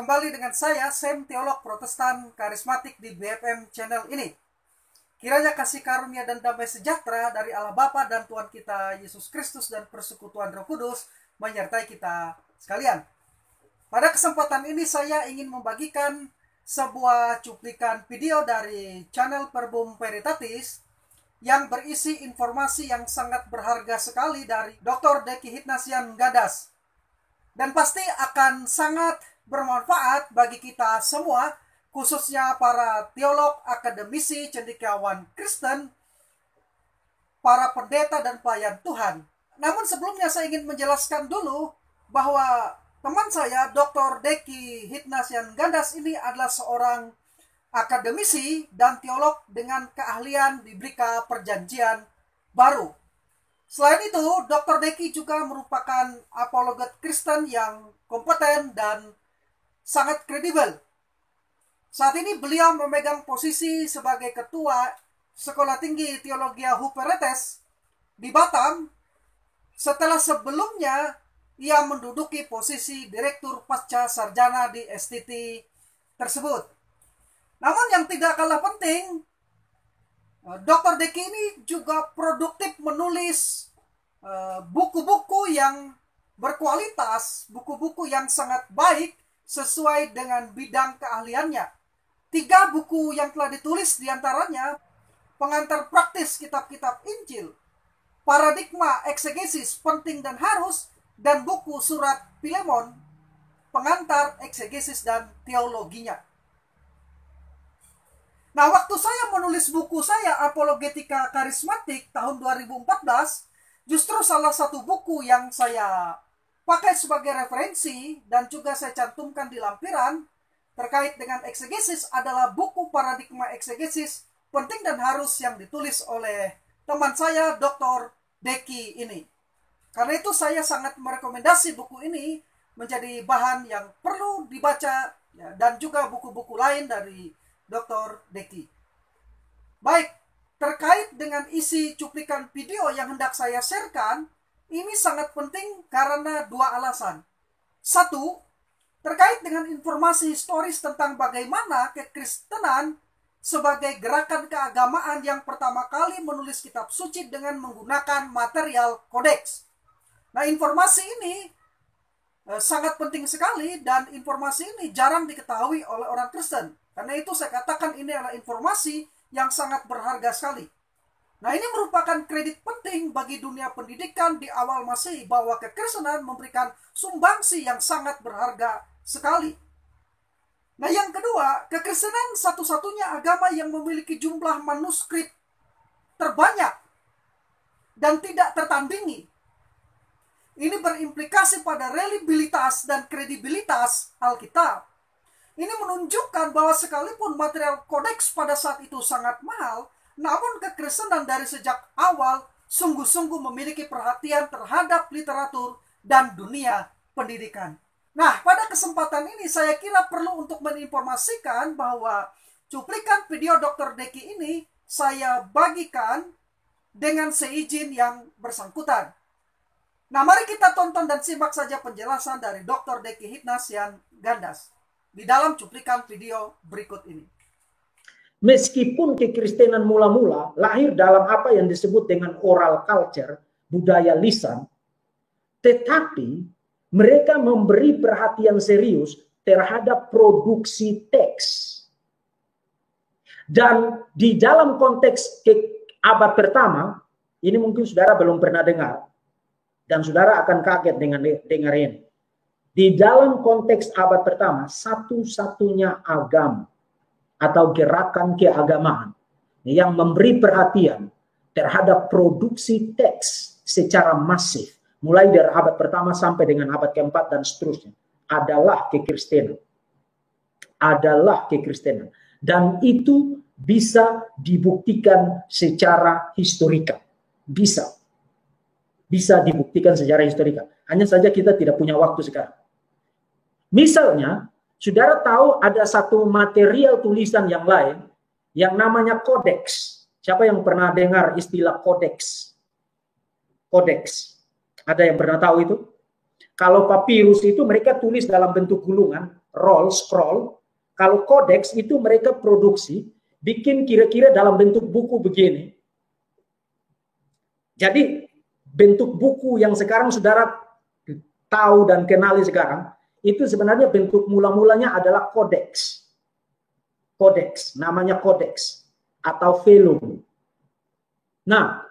kembali dengan saya, Sam, teolog Protestan Karismatik di BFM channel ini. Kiranya kasih karunia dan damai sejahtera dari Allah Bapa dan Tuhan kita Yesus Kristus dan persekutuan Roh Kudus menyertai kita sekalian. Pada kesempatan ini saya ingin membagikan sebuah cuplikan video dari channel Verbum Veritatis yang berisi informasi yang sangat berharga sekali dari Dr. Deki Hitnasian Gandas. Dan pasti akan sangat bermanfaat bagi kita semua, khususnya para teolog, akademisi, cendekiawan Kristen, para pendeta dan pelayan Tuhan. Namun sebelumnya saya ingin menjelaskan dulu bahwa teman saya, Dr. Deki Hitnasian Gandas ini adalah seorang akademisi dan teolog dengan keahlian biblika perjanjian baru. Selain itu, Dr. Deki juga merupakan apologet Kristen yang kompeten dan sangat kredibel. Saat ini beliau memegang posisi sebagai ketua Sekolah Tinggi Teologia Huperetes di Batam, setelah sebelumnya ia menduduki posisi Direktur Pasca Sarjana di STT tersebut. Namun yang tidak kalah penting, Dr. Deki ini juga produktif menulis buku-buku yang berkualitas, buku-buku yang sangat baik sesuai dengan bidang keahliannya. 3 buku yang telah ditulis diantaranya Pengantar Praktis Kitab-Kitab Injil, Paradigma Eksegesis Penting dan Harus, dan buku Surat Filemon, Pengantar Eksegesis dan Teologinya. Nah, waktu saya menulis buku saya Apologetika Karismatik tahun 2014, justru salah satu buku yang saya pakai sebagai referensi dan juga saya cantumkan di lampiran terkait dengan eksegesis adalah buku Paradigma Eksegesis Penting dan Harus yang ditulis oleh teman saya Dr. Deki ini. Karena itu saya sangat merekomendasi buku ini menjadi bahan yang perlu dibaca ya, dan juga buku-buku lain dari Dr. Deki. Baik, terkait dengan isi cuplikan video yang hendak saya sharekan, ini sangat penting karena 2 alasan. 1, terkait dengan informasi historis tentang bagaimana kekristenan sebagai gerakan keagamaan yang pertama kali menulis kitab suci dengan menggunakan material kodeks. Nah, informasi ini sangat penting sekali dan informasi ini jarang diketahui oleh orang Kristen. Karena itu saya katakan ini adalah informasi yang sangat berharga sekali. Nah, ini merupakan kredit penting bagi dunia pendidikan di awal Masehi bahwa kekristenan memberikan sumbangsi yang sangat berharga sekali. Nah, yang kedua, kekristenan satu-satunya agama yang memiliki jumlah manuskrip terbanyak dan tidak tertandingi. Ini berimplikasi pada reliabilitas dan kredibilitas Alkitab. Ini menunjukkan bahwa sekalipun material kodeks pada saat itu sangat mahal, namun kekristenan dari sejak awal sungguh-sungguh memiliki perhatian terhadap literatur dan dunia pendidikan. Nah, pada kesempatan ini saya kira perlu untuk menginformasikan bahwa cuplikan video Dr. Deki ini saya bagikan dengan seizin yang bersangkutan. Nah, mari kita tonton dan simak saja penjelasan dari Dr. Deki Hitnasian Gandas di dalam cuplikan video berikut ini. Meskipun kekristenan mula-mula lahir dalam apa yang disebut dengan oral culture, budaya lisan, tetapi mereka memberi perhatian serius terhadap produksi teks. Dan di dalam konteks abad pertama, ini mungkin saudara belum pernah dengar, dan saudara akan kaget dengan dengar ini. Di dalam konteks abad pertama, satu-satunya agama atau gerakan keagamaan yang memberi perhatian terhadap produksi teks secara masif, mulai dari abad pertama sampai dengan abad keempat dan seterusnya, adalah kekristenan. Adalah kekristenan. Dan itu bisa dibuktikan secara historikal. Bisa dibuktikan secara historikal. Hanya saja kita tidak punya waktu sekarang. Misalnya, saudara tahu ada satu material tulisan yang lain yang namanya kodeks. Siapa yang pernah dengar istilah kodeks? Kodeks. Ada yang pernah tahu itu? Kalau papirus itu mereka tulis dalam bentuk gulungan, roll, scroll. Kalau kodeks itu mereka produksi, bikin kira-kira dalam bentuk buku begini. Jadi bentuk buku yang sekarang saudara tahu dan kenali sekarang, itu sebenarnya bentuk mula-mulanya adalah kodeks. Kodeks, namanya kodeks atau velum. Nah,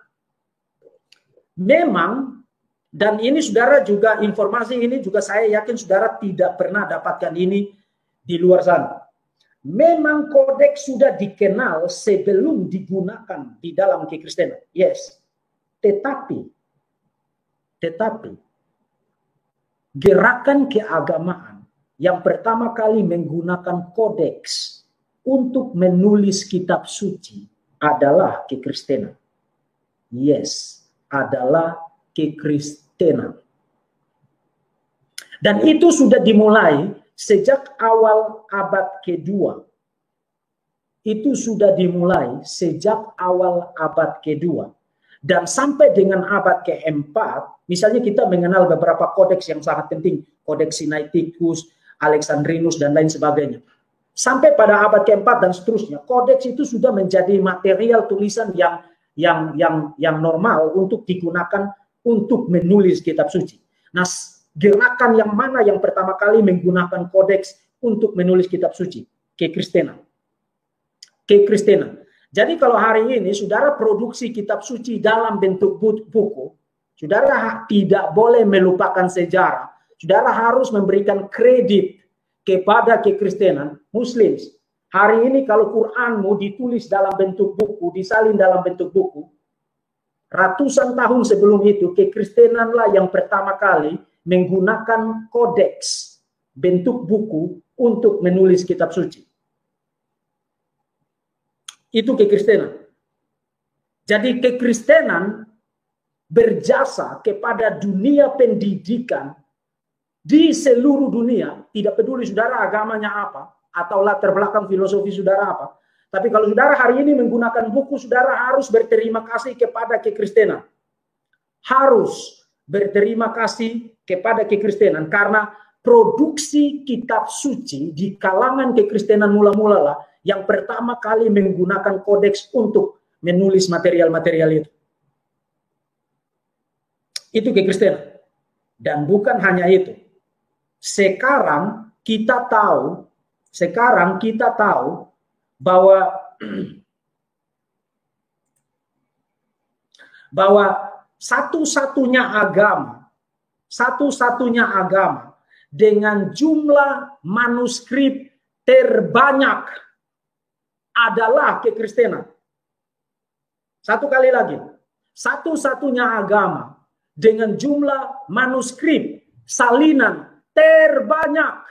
memang, dan ini saudara juga, informasi ini juga saya yakin saudara tidak pernah dapatkan ini di luar sana. Memang kodeks sudah dikenal sebelum digunakan di dalam kekristenan. Yes. Tetapi gerakan keagamaan yang pertama kali menggunakan kodeks untuk menulis kitab suci adalah kekristenan. Yes, adalah kekristenan. Dan itu sudah dimulai sejak awal abad kedua. Itu sudah dimulai sejak awal abad kedua. Dan sampai dengan abad keempat, misalnya kita mengenal beberapa kodeks yang sangat penting. Kodeks Sinaiticus, Alexandrinus, dan lain sebagainya. Sampai pada abad keempat dan seterusnya, kodeks itu sudah menjadi material tulisan yang normal untuk digunakan untuk menulis kitab suci. Nah, gerakan yang mana yang pertama kali menggunakan kodeks untuk menulis kitab suci? Kekristenan. Kekristenan. Jadi kalau hari ini saudara produksi kitab suci dalam bentuk buku, saudara tidak boleh melupakan sejarah. Saudara harus memberikan kredit kepada kekristenan Muslim. Hari ini kalau Quranmu ditulis dalam bentuk buku, disalin dalam bentuk buku, ratusan tahun sebelum itu kekristenanlah yang pertama kali menggunakan kodeks bentuk buku untuk menulis kitab suci. Itu kekristenan. Jadi kekristenan berjasa kepada dunia pendidikan di seluruh dunia, tidak peduli saudara agamanya apa, atau latar belakang filosofi saudara apa. Tapi kalau saudara hari ini menggunakan buku, saudara harus berterima kasih kepada kekristenan. Harus berterima kasih kepada kekristenan, karena produksi kitab suci di kalangan kekristenan mula-mula lah yang pertama kali menggunakan kodeks untuk menulis material-material itu. Itu kekristenan. Dan bukan hanya itu. Sekarang kita tahu bahwa satu-satunya agama dengan jumlah manuskrip terbanyak adalah kekristenan. Satu kali lagi, satu-satunya agama dengan jumlah manuskrip salinan terbanyak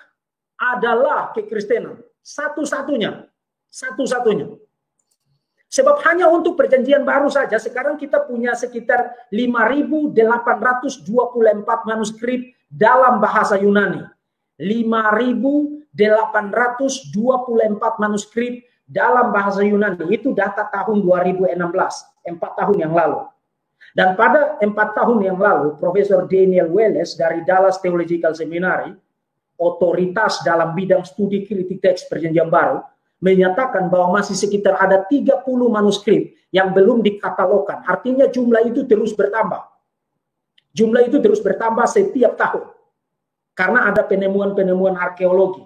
adalah kekristenan. Satu-satunya. Sebab hanya untuk perjanjian baru saja sekarang kita punya sekitar 5.824 manuskrip dalam bahasa Yunani. 5.824 manuskrip dalam bahasa Yunani. Itu data tahun 2016, 4 tahun yang lalu. Dan pada 4 tahun yang lalu, Profesor Daniel Welles dari Dallas Theological Seminary, otoritas dalam bidang studi kritik teks perjanjian baru, menyatakan bahwa masih sekitar ada 30 manuskrip yang belum dikatalogkan. Artinya jumlah itu terus bertambah. Jumlah itu terus bertambah setiap tahun. Karena ada penemuan-penemuan arkeologi.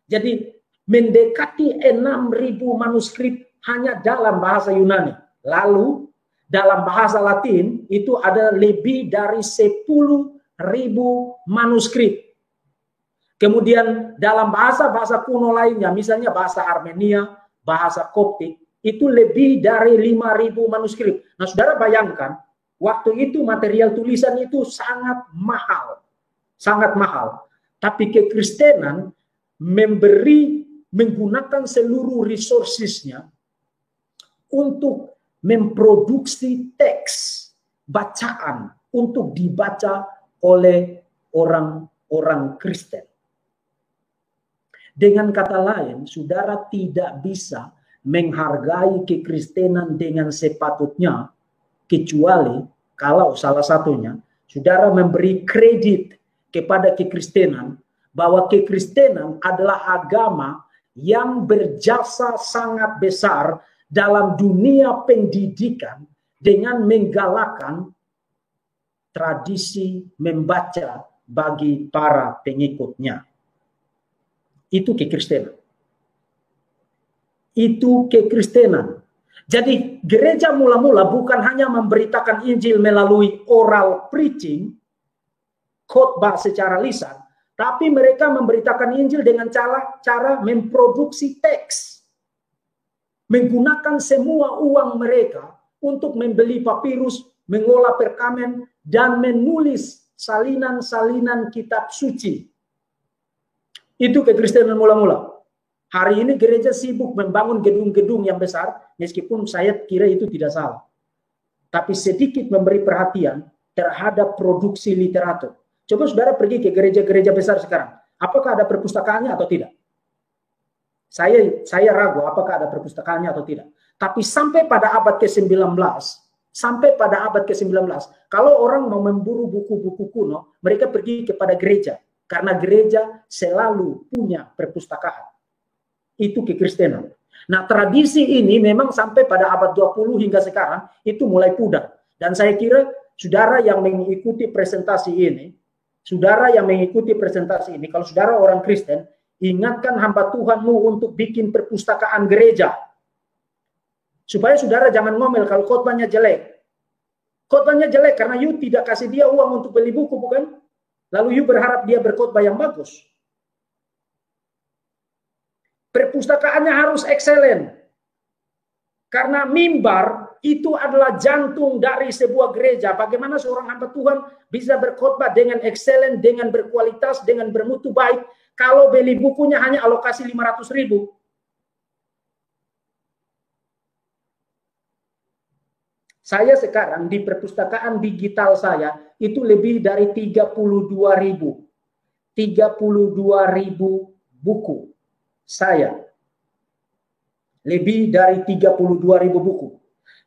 Jadi mendekati 6.000 manuskrip hanya dalam bahasa Yunani. Lalu dalam bahasa Latin itu ada lebih dari 10.000 manuskrip. Kemudian dalam bahasa-bahasa kuno lainnya, misalnya bahasa Armenia, bahasa Koptik, itu lebih dari 5.000 manuskrip. Nah, saudara bayangkan, waktu itu material tulisan itu sangat mahal. Sangat mahal. Tapi kekristenan menggunakan seluruh resourcesnya untuk memproduksi teks bacaan untuk dibaca oleh orang-orang Kristen. Dengan kata lain, saudara tidak bisa menghargai kekristenan dengan sepatutnya, kecuali kalau salah satunya saudara memberi kredit kepada kekristenan bahwa kekristenan adalah agama yang berjasa sangat besar dalam dunia pendidikan dengan menggalakkan tradisi membaca bagi para pengikutnya. Itu kekristenan. Itu kekristenan. Jadi gereja mula-mula bukan hanya memberitakan Injil melalui oral preaching, khotbah secara lisan, tapi mereka memberitakan Injil dengan cara memproduksi teks. Menggunakan semua uang mereka untuk membeli papirus, mengolah perkamen, dan menulis salinan-salinan kitab suci. Itu kekristenan mula-mula. Hari ini gereja sibuk membangun gedung-gedung yang besar, meskipun saya kira itu tidak salah. Tapi sedikit memberi perhatian terhadap produksi literatur. Coba saudara pergi ke gereja-gereja besar sekarang. Apakah ada perpustakaannya atau tidak? Saya ragu apakah ada perpustakaannya atau tidak. Tapi sampai pada abad ke-19, kalau orang mau memburu buku-buku kuno, mereka pergi kepada gereja. Karena gereja selalu punya perpustakaan. Itu kekristenan. Nah, tradisi ini memang sampai pada abad 20 hingga sekarang itu mulai pudar. Dan saya kira saudara yang mengikuti presentasi ini, kalau saudara orang Kristen, ingatkan hamba Tuhanmu untuk bikin perpustakaan gereja. Supaya saudara jangan ngomel kalau khotbahnya jelek. Khotbahnya jelek karena you tidak kasih dia uang untuk beli buku, bukan? Lalu you berharap dia berkhotbah yang bagus. Perpustakaannya harus excellent. Karena mimbar itu adalah jantung dari sebuah gereja. Bagaimana seorang hamba Tuhan bisa berkhotbah dengan excellent, dengan berkualitas, dengan bermutu baik, kalau beli bukunya hanya alokasi 500.000. Saya sekarang di perpustakaan digital saya itu lebih dari 32.000 buku. Saya lebih dari 32.000 buku.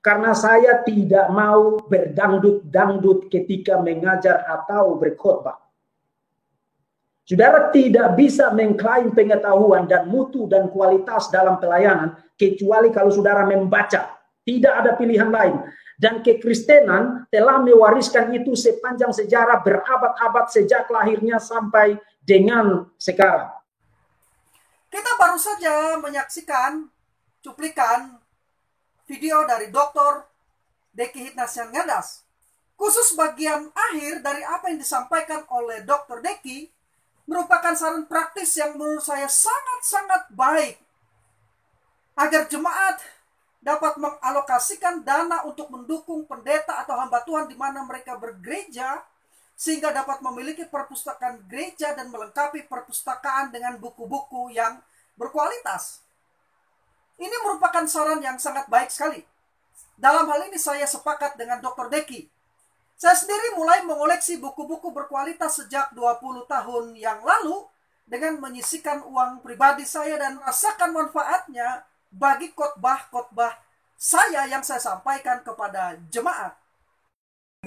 Karena saya tidak mau berdangdut-dangdut ketika mengajar atau berkhotbah. Saudara tidak bisa mengklaim pengetahuan dan mutu dan kualitas dalam pelayanan kecuali kalau saudara membaca. Tidak ada pilihan lain. Dan kekristenan telah mewariskan itu sepanjang sejarah berabad-abad sejak lahirnya sampai dengan sekarang. Kita baru saja menyaksikan cuplikan video dari Dr. Deki Hitnasyan Ngadas. Khusus bagian akhir dari apa yang disampaikan oleh Dr. Deki merupakan saran praktis yang menurut saya sangat-sangat baik agar jemaat dapat mengalokasikan dana untuk mendukung pendeta atau hamba Tuhan di mana mereka bergereja, sehingga dapat memiliki perpustakaan gereja dan melengkapi perpustakaan dengan buku-buku yang berkualitas. Ini merupakan saran yang sangat baik sekali. Dalam hal ini saya sepakat dengan Dr. Deki. Saya sendiri mulai mengoleksi buku-buku berkualitas sejak 20 tahun yang lalu dengan menyisikan uang pribadi saya dan merasakan manfaatnya bagi khotbah-khotbah saya yang saya sampaikan kepada jemaat.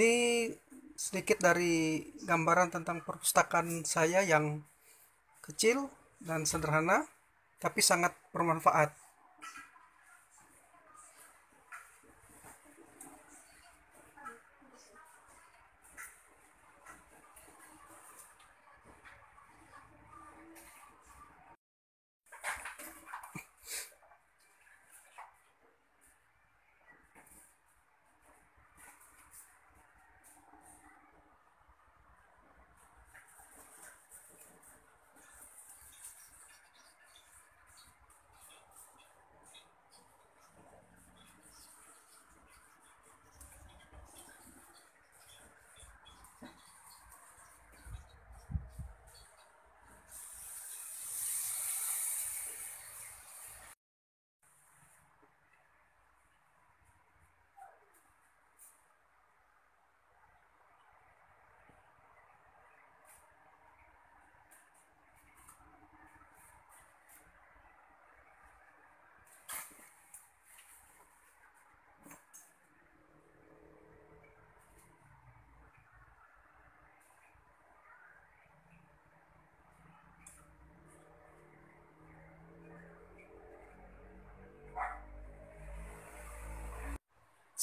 Ini sedikit dari gambaran tentang perpustakaan saya yang kecil dan sederhana, tapi sangat bermanfaat.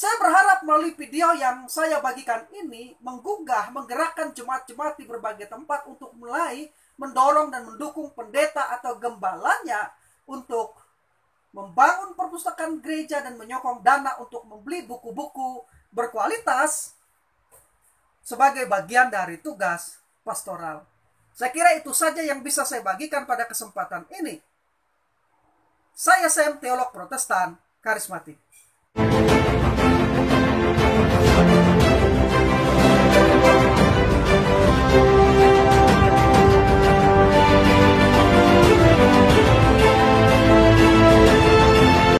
Saya berharap melalui video yang saya bagikan ini menggugah, menggerakkan jemaat-jemaat di berbagai tempat untuk mulai mendorong dan mendukung pendeta atau gembalanya untuk membangun perpustakaan gereja dan menyokong dana untuk membeli buku-buku berkualitas sebagai bagian dari tugas pastoral. Saya kira itu saja yang bisa saya bagikan pada kesempatan ini. Saya Sam, teolog Protestan karismatik.